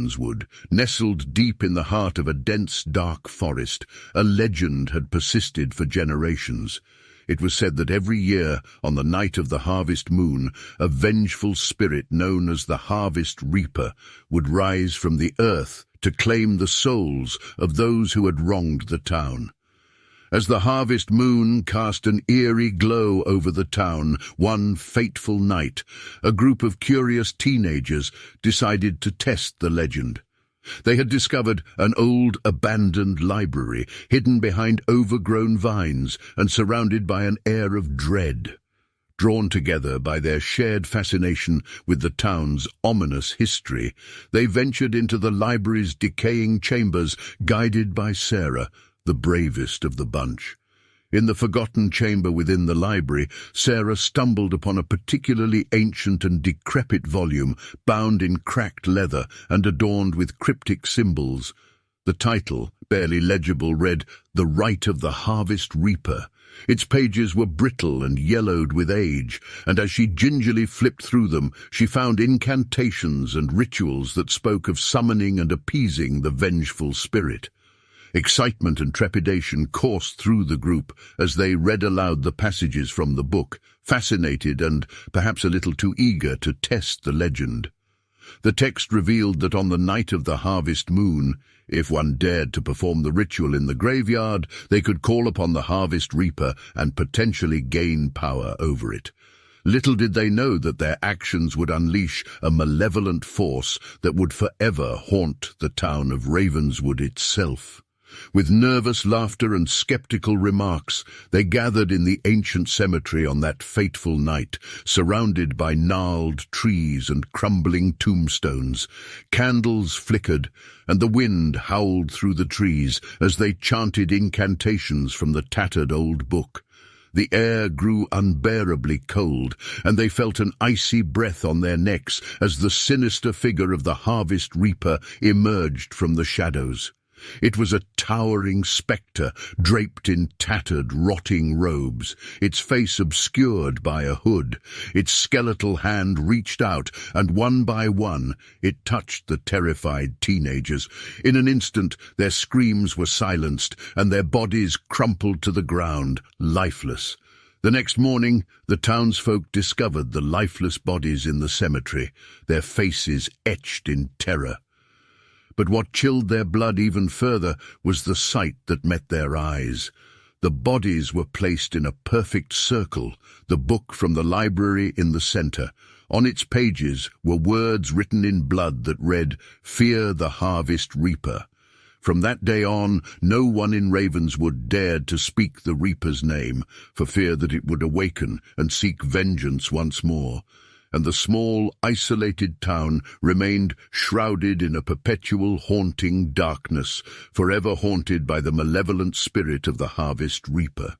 Ravenswood, nestled deep in the heart of a dense, dark forest, a legend had persisted for generations. It was said that every year, on the night of the harvest moon, a vengeful spirit known as the Harvest Reaper would rise from the earth to claim the souls of those who had wronged the town. As the harvest moon cast an eerie glow over the town, one fateful night, a group of curious teenagers decided to test the legend. They had discovered an old, abandoned library, hidden behind overgrown vines and surrounded by an air of dread. Drawn together by their shared fascination with the town's ominous history, they ventured into the library's decaying chambers, guided by Sarah, the bravest of the bunch. In the forgotten chamber within the library, Sarah stumbled upon a particularly ancient and decrepit volume, bound in cracked leather and adorned with cryptic symbols. The title, barely legible, read, "The Rite of the Harvest Reaper." Its pages were brittle and yellowed with age, and as she gingerly flipped through them, she found incantations and rituals that spoke of summoning and appeasing the vengeful spirit. Excitement and trepidation coursed through the group as they read aloud the passages from the book, fascinated and perhaps a little too eager to test the legend. The text revealed that on the night of the harvest moon, if one dared to perform the ritual in the graveyard, they could call upon the Harvest Reaper and potentially gain power over it. Little did they know that their actions would unleash a malevolent force that would forever haunt the town of Ravenswood itself. With nervous laughter and skeptical remarks, they gathered in the ancient cemetery on that fateful night, surrounded by gnarled trees and crumbling tombstones. Candles flickered, and the wind howled through the trees as they chanted incantations from the tattered old book. The air grew unbearably cold, and they felt an icy breath on their necks as the sinister figure of the Harvest Reaper emerged from the shadows. It was a towering spectre, draped in tattered, rotting robes, its face obscured by a hood. Its skeletal hand reached out, and one by one, it touched the terrified teenagers. In an instant, their screams were silenced, and their bodies crumpled to the ground, lifeless. The next morning, the townsfolk discovered the lifeless bodies in the cemetery, their faces etched in terror. But what chilled their blood even further was the sight that met their eyes. The bodies were placed in a perfect circle, the book from the library in the center. On its pages were words written in blood that read, "Fear the Harvest Reaper." From that day on, no one in Ravenswood dared to speak the Reaper's name, for fear that it would awaken and seek vengeance once more. And the small, isolated town remained shrouded in a perpetual haunting darkness, forever haunted by the malevolent spirit of the Harvest Reaper.